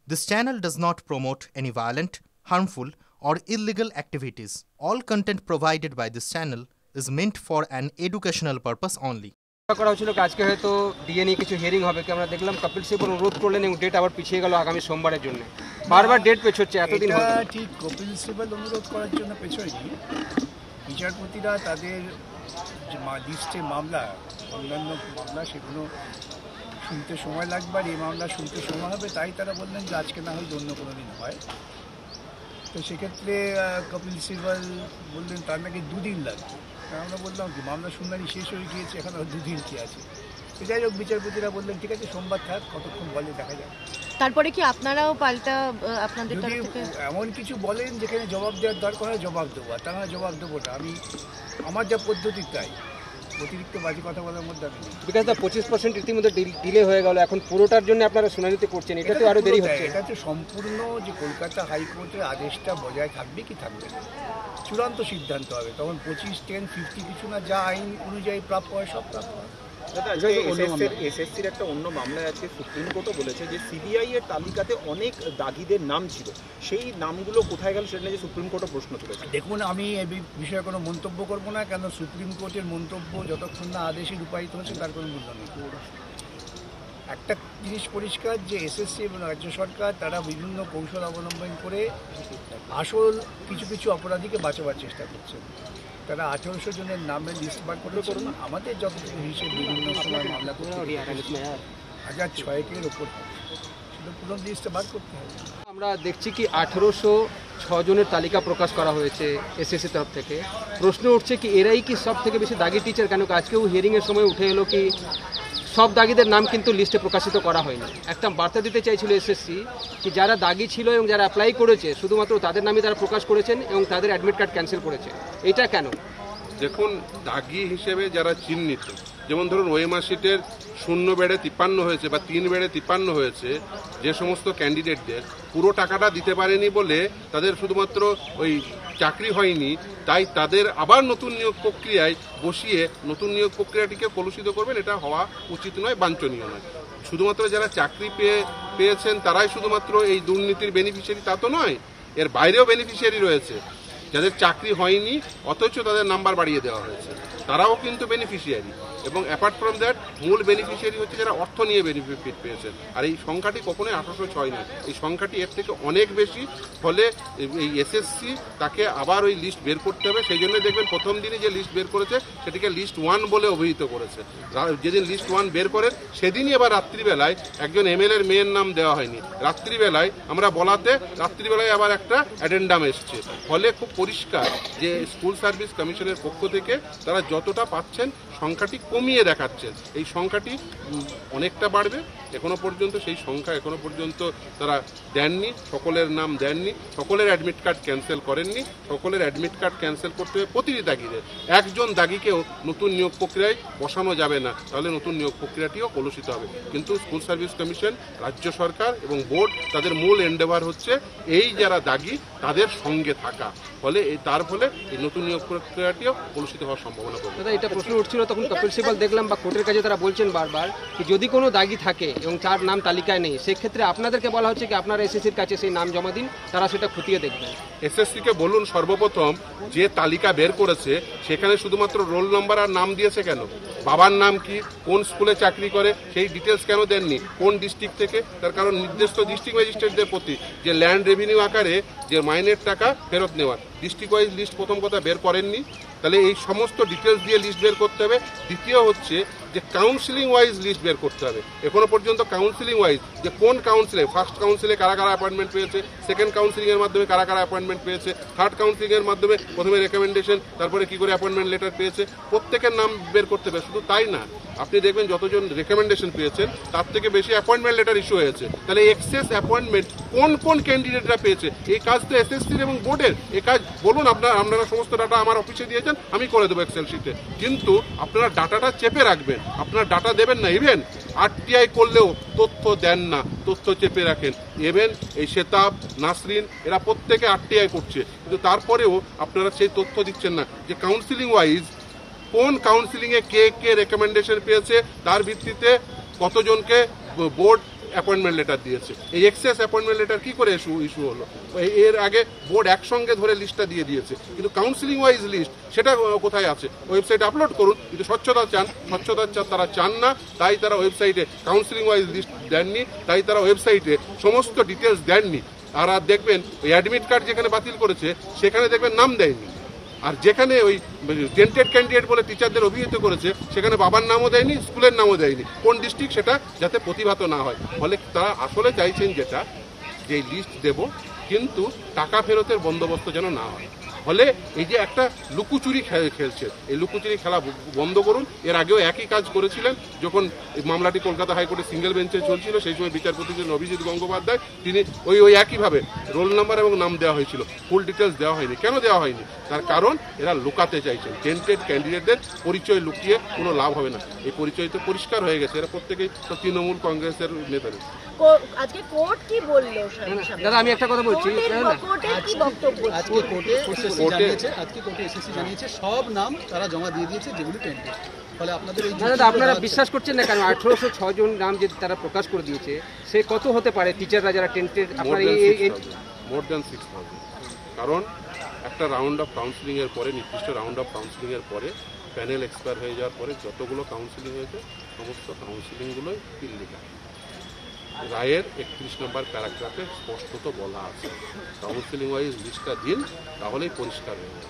This channel does not promote any violent, harmful, or illegal activities. All content provided by this channel is meant for an educational purpose only. করা হয়েছিল আজকে হয়তো DNA কিছু hearing হবে কি আমরা দেখলাম কপিল সিব্বল অনুরোধ করলেন এবং ডেট আবার পিছিয়ে গেল আগামী সোমবারের জন্য বারবার ডেট পেছোচ্ছে এতদিন হলো ঠিক কপিল সিব্বল অনুরোধ করার জন্য পেছোয়নি বিচারপতিরা তাদের যে লিস্টে মামলা অন্যান্য মামলা সেগুলো শুনতে সময় লাগবে আর এই মামলা শুনতে সময় হবে তাই তারা বললেন যে আজকে না হয় অন্য কোনো দিন হয় তো সেক্ষেত্রে কপিল সিব্বল বললেন তার নাকি দুদিন লাগবে আমরা বললাম কি মামলা শুনানি শেষ হয়ে গিয়েছে এখন আর দুদিন কি আছে যাই হোক বিচারপতিরা বললেন ঠিক আছে সোমবার থাক কতক্ষণ বলে দেখা যাক তারপরে কি আপনারাও পাল্টা আপনাদের তরফ থেকে এমন কিছু বলেন যেখানে জবাব দেওয়ার দরকার হয় জবাব দেবো আর তারা জবাব দেবো না আমি আমার যা পদ্ধতি তাই অতিরিক্ত বাজে কথা বলার মধ্যে আমি বিকজ দা 25% ইতিমধ্যে ডিলে হয়ে গেল এখন পুরোটার জন্য আপনারা শুনানিতে করছেন এটা তো আরো দেরি হচ্ছে এটা তো সম্পূর্ণ যে কলকাতা হাইকোর্টের আদেশটা বজায় থাকবে কি থাকবে না চূড়ান্ত সিদ্ধান্ত হবে তখন 25-10-50 কিছু না যা আইন অনুযায়ী প্রাপ্য হয় সব প্রাপ্য হয় এসএসসির একটা অন্য মামলায় আজকে সুপ্রিম কোর্টও বলেছে যে সিবিআই এর তালিকাতে অনেক দাগিদের নাম ছিল সেই নামগুলো কোথায় গেল সেটা নিয়ে সুপ্রিম কোর্টও প্রশ্ন তুলেছে দেখুন আমি এই বিষয়ে কোনো মন্তব্য করবো না কেন সুপ্রিম কোর্টের মন্তব্য যতক্ষণ না আদেশে রূপায়িত হচ্ছে তার কোনো মূল্য নেই একটা জিনিস পরিষ্কার যে এসএসসি এবং রাজ্য সরকার তারা বিভিন্ন কৌশল অবলম্বন করে আসল কিছু কিছু অপরাধীকে বাঁচাবার চেষ্টা করছে তারা 1800 জনের নামের লিস্ট বার করে করুন আমাদের যতটুকু হিসেবে বিভিন্ন সময় মামলা করতে 1006-এর ওপর সেটা পুরো লিস্টটা বার করতে হবে আমরা দেখছি কি 1806 জনের তালিকা প্রকাশ করা হয়েছে এসএসসি তরফ থেকে প্রশ্ন উঠছে কি এরাই কি সব থেকে বেশি দাগি টিচার কেন আজকেও হিয়ারিংয়ের সময় উঠে এলো কি সব দাগিদের নাম কিন্তু লিস্টে প্রকাশিত করা হয়নি একটা বার্তা দিতে চাইছিল এসএসসি কি যারা দাগি ছিল এবং যারা অ্যাপ্লাই করেছে শুধুমাত্র তাদের নামই তারা প্রকাশ করেছেন এবং তাদের অ্যাডমিট কার্ড ক্যান্সেল করেছে এটা কেন দেখুন দাগি হিসেবে যারা চিহ্নিত যেমন ধরুন ওএমআর শিটের 0 বেড়ে 53 হয়েছে বা 3 বেড়ে 53 হয়েছে যে সমস্ত ক্যান্ডিডেটদের পুরো টাকাটা দিতে পারেনি বলে তাদের শুধুমাত্র ওই চাকরি হয়নি তাই তাদের আবার নতুন নিয়োগ প্রক্রিয়ায় বসিয়ে নতুন নিয়োগ প্রক্রিয়াটিকে কলুষিত করবেন এটা হওয়া উচিত নয় বাঞ্ছনীয় নয় শুধুমাত্র যারা চাকরি পেয়েছেন তারাই শুধুমাত্র এই দুর্নীতির বেনিফিশিয়ারি তা তো নয় এর বাইরেও বেনিফিশিয়ারি রয়েছে যাদের চাকরি হয়নি অথচ তাদের নাম্বার বাড়িয়ে দেওয়া হয়েছে তারাও কিন্তু বেনিফিশিয়ারি এবং অ্যাপার্ট ফ্রম দ্যাট মূল বেনিফিশিয়ারি হচ্ছে যারা অর্থ নিয়ে বেনিফিট পেয়েছেন আর এই সংখ্যাটি কখনোই 1806 নয় এই সংখ্যাটি এর থেকে অনেক বেশি ফলে এই এসএসসি তাকে আবার ওই লিস্ট বের করতে হবে সেই জন্য দেখবেন প্রথম দিনই যে লিস্ট বের করেছে সেটিকে লিস্ট 1 বলে অভিহিত করেছে যেদিন লিস্ট 1 বের করেন সেদিনই আবার রাত্রিবেলায় একজন এমএলএর মেয়ের নাম দেওয়া হয়নি রাত্রিবেলায় আমরা বলাতে রাত্রিবেলায় আবার একটা অ্যাডেন্ডাম এসছে ফলে খুব পরিষ্কার যে স্কুল সার্ভিস কমিশনের পক্ষ থেকে তারা যতটা পাচ্ছেন সংখ্যাটি কমিয়ে দেখাচ্ছেন এই সংখ্যাটি অনেকটা বাড়বে এখনো পর্যন্ত সেই সংখ্যা এখনো পর্যন্ত তারা দেননি সকলের নাম দেননি সকলের অ্যাডমিট কার্ড ক্যান্সেল করেননি সকলের অ্যাডমিট কার্ড ক্যান্সেল করতে হবে প্রতিটি দাগিদের একজন দাগিকেও নতুন নিয়োগ প্রক্রিয়ায় বসানো যাবে না তাহলে নতুন নিয়োগ প্রক্রিয়াটিও কলুষিত হবে কিন্তু স্কুল সার্ভিস কমিশন রাজ্য সরকার এবং বোর্ড তাদের মূল এন্ডেভার হচ্ছে এই যারা দাগি তাদের সঙ্গে থাকা ফলে তার ফলে এই নতুন নিয়োগ প্রক্রিয়াটিও কলুষিত হওয়ার সম্ভাবনা করবে দাদা এটা প্রশ্ন উঠছিল তখন কপিল সিব্বল দেখলাম বা কোর্টের কাছে তারা বলছেন বারবার কি যদি কোনো দাগি থাকে এবং তার নাম তালিকায় নেই সেক্ষেত্রে আপনাদেরকে বলা হচ্ছে কি আপনারা এসএসসির কাছে সেই নাম জমা দিন তারা সেটা খতিয়ে দেখবেন এসএসসিকে বলুন সর্বপ্রথম যে তালিকা বের করেছে সেখানে শুধুমাত্র রোল নম্বর আর নাম দিয়েছে কেন বাবার নাম কি কোন স্কুলে চাকরি করে সেই ডিটেলস কেন দেননি কোন ডিস্ট্রিক্ট থেকে তার কারণ নির্দিষ্ট ডিস্ট্রিক্ট ম্যাজিস্ট্রেটদের প্রতি যে ল্যান্ড রেভিনিউ আকারে যে মাইনের টাকা ফেরত নেওয়ার ডিস্ট্রিক্ট ওয়াইজ লিস্ট প্রথম কথা বের করেননি তাহলে এই সমস্ত ডিটেলস দিয়ে লিস্ট বের করতে হবে দ্বিতীয় হচ্ছে যে কাউন্সিলিং ওয়াইজ লিস্ট বের করতে হবে এখনো পর্যন্ত কাউন্সিলিং ওয়াইজ যে কোন কাউন্সিলে ফার্স্ট কাউন্সিলে কারা কারা অ্যাপয়েন্টমেন্ট পেয়েছে সেকেন্ড কাউন্সিলিং এর মাধ্যমে কারা কারা অ্যাপয়েন্টমেন্ট পেয়েছে থার্ড কাউন্সিলিং এর মাধ্যমে প্রথমে রেকমেন্ডেশন তারপরে কি করে অ্যাপয়েন্টমেন্ট লেটার পেয়েছে প্রত্যেকের নাম বের করতে হবে শুধু তাই না আপনি দেখবেন যতজন রেকমেন্ডেশন পেয়েছেন তার থেকে বেশি অ্যাপয়েন্টমেন্ট লেটার ইস্যু হয়েছে তাহলে এক্সেস অ্যাপয়েন্টমেন্ট কোন কোন ক্যান্ডিডেটরা পেয়েছে এই কাজ তো এসএসসির এবং বোর্ডের এই কাজ বলুন আপনারা সমস্ত ডাটা আমার অফিসে দিয়েছেন আমি করে দেবো এক্সেল শিটে কিন্তু আপনারা ডাটাটা চেপে রাখবেন আপনারা ডাটা দেবেন না ইভেন আরটিআই করলেও তথ্য দেন না তথ্য চেপে রাখেন ইভেন এই শেতাব নাসরিন এরা প্রত্যেকে আরটিআই করছে কিন্তু তারপরেও আপনারা সেই তথ্য দিচ্ছেন না যে কাউন্সিলিং ওয়াইজ কোন কাউন্সিলিংয়ে কে কে রেকমেন্ডেশন পেয়েছে তার ভিত্তিতে কতজনকে বোর্ড অ্যাপয়েন্টমেন্ট লেটার দিয়েছে। এই এক্সেস অ্যাপয়েন্টমেন্ট লেটার কি করে ইস্যু হলো? এর আগে বোর্ড একসঙ্গে ধরে লিস্টটা দিয়ে দিয়েছে, কিন্তু কাউন্সিলিং ওয়াইজ লিস্ট সেটা কোথায় আছে? ওয়েবসাইটে আপলোড করুন, কিন্তু স্বচ্ছতা তারা চান না, তাই তারা ওয়েবসাইটে কাউন্সিলিং ওয়াইজ লিস্ট দেননি, তাই তারা ওয়েবসাইটে সমস্ত ডিটেলস দেননি। আর দেখবেন ওই অ্যাডমিট কার্ড যেখানে বাতিল করেছে সেখানে দেখবেন নাম দেয়নি, আর যেখানে ওই টেন্টেড ক্যান্ডিডেট বলে টিচারদের অভিহিত করেছে সেখানে বাবার নামও দেয়নি, স্কুলের নামও দেয়নি, কোন ডিস্ট্রিক্ট সেটা যাতে প্রতিভাত না হয়। ফলে তারা আসলে চাইছেন যেটা, যে লিস্ট দেব কিন্তু টাকা ফেরতের বন্দোবস্ত যেন না হয়। ফলে এই যে একটা লুকোচুরি খেলছে, এই লুকোচুরি খেলা বন্ধ করুন। এর আগেও একই কাজ করেছিলেন যখন মামলাটি কলকাতা হাইকোর্টে সিঙ্গেল বেঞ্চে চলছিল, সেই সময় বিচারপতি ছিলেন অভিজিৎ গঙ্গোপাধ্যায়। তিনি ওই একইভাবে রোল নাম্বার এবং নাম দেওয়া হয়েছিল, ফুল ডিটেলস দেওয়া হয়নি। কেন দেওয়া হয়নি? তার কারণ এরা লুকাতে চাইছেন। টেন্টেড ক্যান্ডিডেটদের পরিচয় লুকিয়ে কোনো লাভ হবে না। এই পরিচয় তো পরিষ্কার হয়ে গেছে, এরা প্রত্যেকেই তৃণমূল কংগ্রেসের নেতারা। আজকে কোর্ট কি বললো? দাদা আমি একটা কথা বলছি, কোর্টের কি বক্তব্য? আজকে কোর্টে এসএসসি জানিয়েছে সব নাম তারা জমা দিয়ে দিয়েছে যেগুলি টেন্টেড। ফলে আপনাদের এই দাদা আপনারা বিশ্বাস করছেন না? কারণ 1806 জন নাম যে তারা প্রকাশ করে দিয়েছে, সে কত হতে পারে টিচাররা যারা টেন্টেড? আপনার মোর দ্যান 6000। কারণ একটা রাউন্ড অফ কাউন্সিলিং এর পরে, নির্দিষ্ট রাউন্ড অফ কাউন্সিলিং এর পরে প্যানেল এক্সপায়ার হয়ে যাওয়ার পরে যতগুলো কাউন্সিলিং হয়েছে সমস্ত কাউন্সিলিংগুলোই ইল্লিগাল। রায়ের 31 নম্বর প্যারাগ্রাফে স্পষ্টত বলা আছে, কাউন্সিলিং ওয়াইজ লিস্টটা দিন, তাহলেই পরিষ্কার হয়ে যাবে।